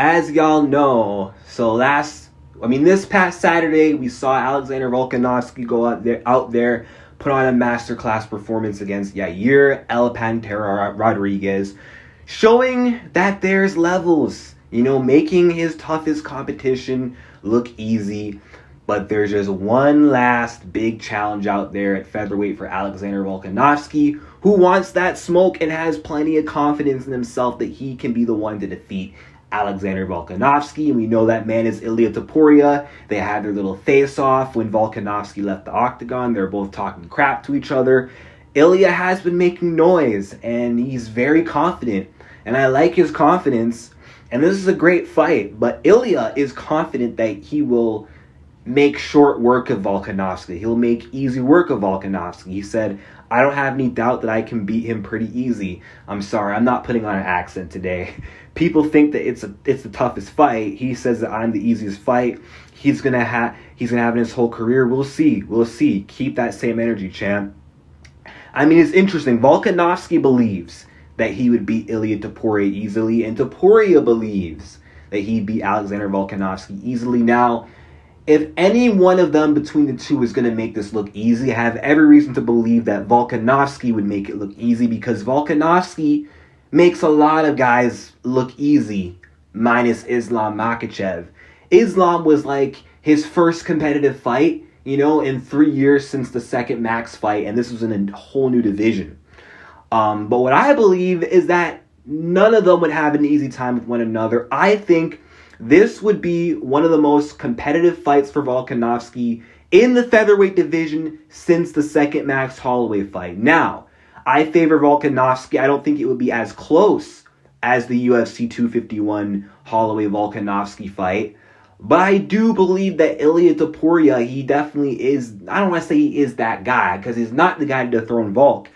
as y'all know, this past Saturday, we saw Alexander Volkanovski go out there, put on a masterclass performance against Yair El Pantera Rodriguez, showing that there's levels, making his toughest competition look easy. But there's just one last big challenge out there at featherweight for Alexander Volkanovski, who wants that smoke and has plenty of confidence in himself that he can be the one to defeat Alexander Volkanovski. And we know that man is Ilia Topuria. They had their little face-off when Volkanovski left the octagon. They're both talking crap to each other. Ilia has been making noise, and he's very confident. And I like his confidence. And this is a great fight. But Ilia is confident that he will make short work of Volkanovski. He'll make easy work of Volkanovski. He said, I don't have any doubt that I can beat him pretty easy. I'm sorry, I'm not putting on an accent today. People think that it's the toughest fight. He says that I'm the easiest fight he's gonna have in his whole career. We'll see. Keep that same energy, champ. It's interesting. Volkanovski believes that he would beat Ilia Topuria easily, and Topuria believes that he'd beat Alexander Volkanovski easily. Now, if any one of them between the two is going to make this look easy, I have every reason to believe that Volkanovski would make it look easy, because Volkanovski makes a lot of guys look easy, minus Islam Makhachev. Islam was like his first competitive fight, in 3 years since the second Max fight, and this was in a whole new division. But what I believe is that none of them would have an easy time with one another. I think this would be one of the most competitive fights for Volkanovski in the featherweight division since the second Max Holloway fight. Now, I favor Volkanovski. I don't think it would be as close as the UFC 251 Holloway-Volkanovski fight. But I do believe that Ilia Topuria, he definitely is, I don't want to say he is that guy, because he's not the guy to dethrone Volk.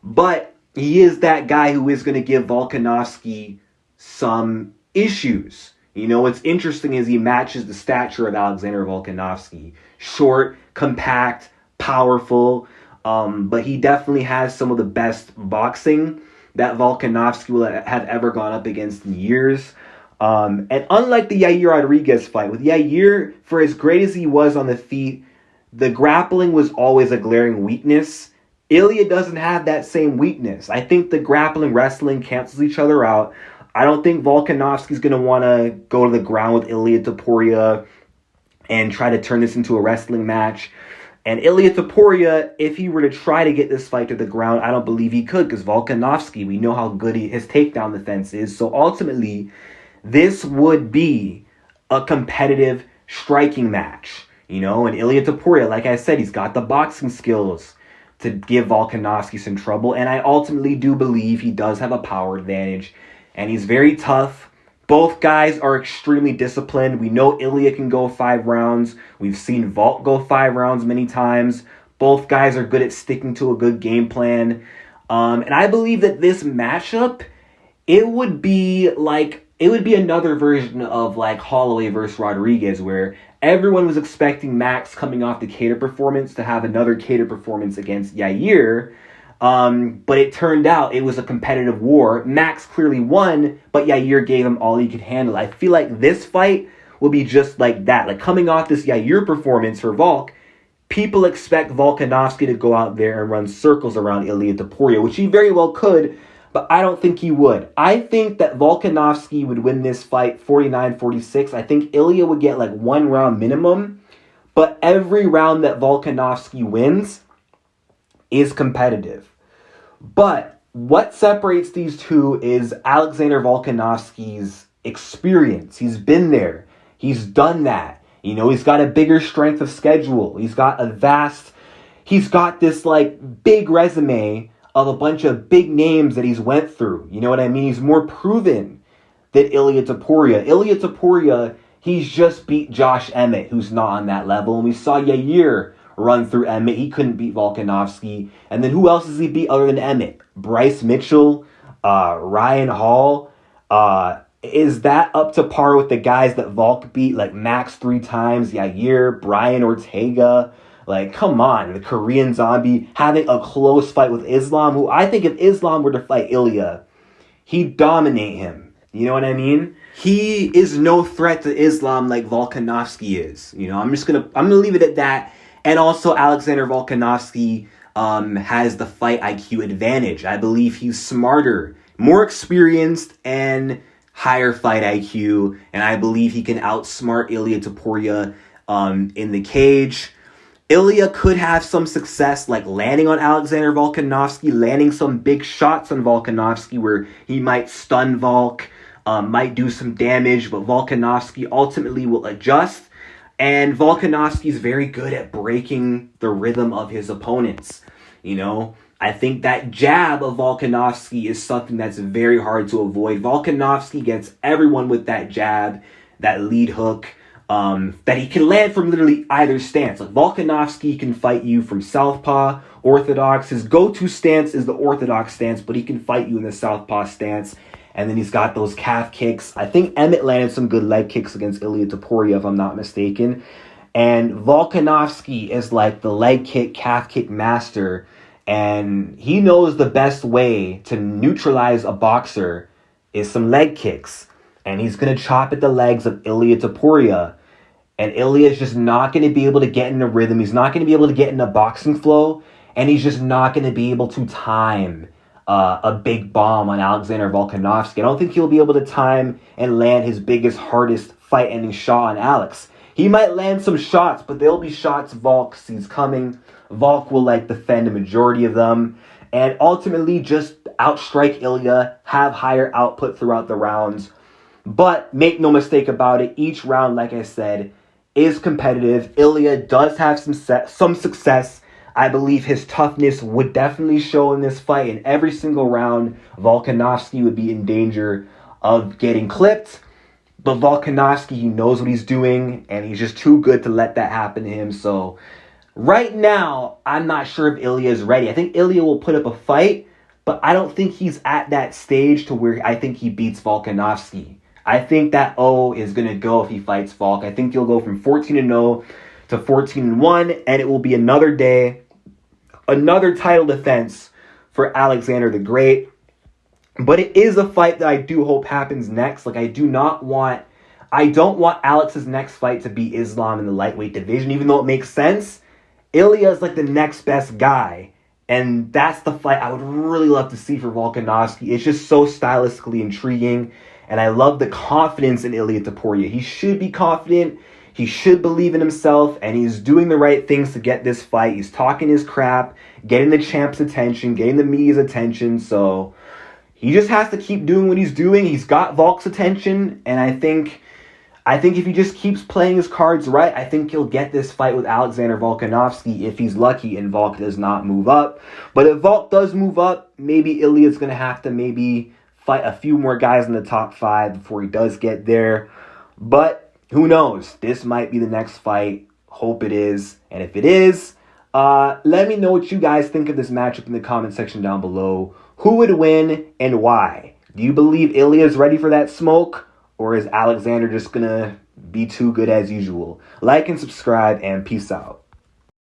But he is that guy who is going to give Volkanovski some issues. What's interesting is he matches the stature of Alexander Volkanovski. Short, compact, powerful, but he definitely has some of the best boxing that Volkanovski will have ever gone up against in years. And unlike the Yair Rodriguez fight, with Yair, for as great as he was on the feet, the grappling was always a glaring weakness. Ilia doesn't have that same weakness. I think the grappling wrestling cancels each other out. I don't think Volkanovski's going to want to go to the ground with Ilia Topuria and try to turn this into a wrestling match. And Ilia Topuria, if he were to try to get this fight to the ground, I don't believe he could, because Volkanovski, we know how good his takedown defense is. So ultimately, this would be a competitive striking match. And Ilia Topuria, like I said, he's got the boxing skills to give Volkanovski some trouble. And I ultimately do believe he does have a power advantage. And he's very tough. Both guys are extremely disciplined. We know Ilia can go 5 rounds. We've seen Volk go 5 rounds many times. Both guys are good at sticking to a good game plan. And I believe that this matchup, it would be another version of like Holloway versus Rodriguez, where everyone was expecting Max coming off the Cater performance to have another Cater performance against Yair. But it turned out it was a competitive war. Max clearly won, but Yair gave him all he could handle. I feel like this fight will be just like that. Like coming off this Yair performance for Volk, people expect Volkanovski to go out there and run circles around Ilia Topuria, which he very well could, but I don't think he would. I think that Volkanovski would win this fight 49-46. I think Ilia would get like 1 round minimum, but every round that Volkanovski wins is competitive. But what separates these two is Alexander Volkanovski's experience. He's been there. He's done that. He's got a bigger strength of schedule. He's got this like big resume of a bunch of big names that he's went through. You know what I mean? He's more proven than Ilia Topuria. Ilia Topuria, he's just beat Josh Emmett, who's not on that level. And we saw Yair run through Emmett. He couldn't beat Volkanovski. And then who else does he beat other than Emmett? Bryce Mitchell, Ryan Hall. Is that up to par with the guys that Volk beat, like Max 3 times, Yair, Brian Ortega? Like, come on, the Korean Zombie having a close fight with Islam, who I think if Islam were to fight Ilia, he'd dominate him. You know what I mean? He is no threat to Islam like Volkanovski is. You know, I'm gonna leave it at that. And also Alexander Volkanovski has the fight IQ advantage. I believe he's smarter, more experienced, and higher fight IQ. And I believe he can outsmart Ilia Topuria in the cage. Ilia could have some success, like landing on Alexander Volkanovski, landing some big shots on Volkanovski where he might stun Volk, might do some damage, but Volkanovski ultimately will adjust. And Volkanovski is very good at breaking the rhythm of his opponents. You know, I think that jab of Volkanovski is something that's very hard to avoid. Volkanovski gets everyone with that jab, that lead hook, that he can land from literally either stance. Like Volkanovski can fight you from southpaw, orthodox. His go-to stance is the orthodox stance, but he can fight you in the southpaw stance. And then he's got those calf kicks. I think Emmett landed some good leg kicks against Ilia Topuria, if I'm not mistaken. And Volkanovski is like the leg kick, calf kick master. And he knows the best way to neutralize a boxer is some leg kicks. And he's going to chop at the legs of Ilia Topuria. And Ilia is just not going to be able to get in a rhythm. He's not going to be able to get in a boxing flow. And he's just not going to be able to time a big bomb on Alexander Volkanovski. I don't think he'll be able to time and land his biggest, hardest fight-ending shot on Alex. He might land some shots, but they'll be shots Volk sees coming. Volk will defend a majority of them. And ultimately just outstrike Ilia, have higher output throughout the rounds. But make no mistake about it, each round, like I said, is competitive. Ilia does have some success. I believe his toughness would definitely show in this fight. In every single round, Volkanovski would be in danger of getting clipped. But Volkanovski, he knows what he's doing, and he's just too good to let that happen to him. So right now, I'm not sure if Ilia is ready. I think Ilia will put up a fight, but I don't think he's at that stage to where I think he beats Volkanovski. I think that O is going to go if he fights Volk. I think he'll go from 14-0 to 14-1, and it will be another day, another title defense for Alexander the Great. But it is a fight that I do hope happens next. I don't want Alex's next fight to be Islam in the lightweight division, even though it makes sense. Ilia is the next best guy. And that's the fight I would really love to see for Volkanovski. It's just so stylistically intriguing. And I love the confidence in Ilia Topuria. He should be confident. He should believe in himself. And he's doing the right things to get this fight. He's talking his crap, getting the champ's attention, getting the media's attention. So he just has to keep doing what he's doing. He's got Volk's attention. And I think if he just keeps playing his cards right, I think he'll get this fight with Alexander Volkanovski if he's lucky and Volk does not move up. But if Volk does move up, maybe Ilia's going to have to maybe fight a few more guys in the top 5 before he does get there. But who knows? This might be the next fight. Hope it is. And if it is, let me know what you guys think of this matchup in the comment section down below. Who would win and why? Do you believe Ilia is ready for that smoke? Or is Alexander just going to be too good as usual? Like and subscribe, and peace out.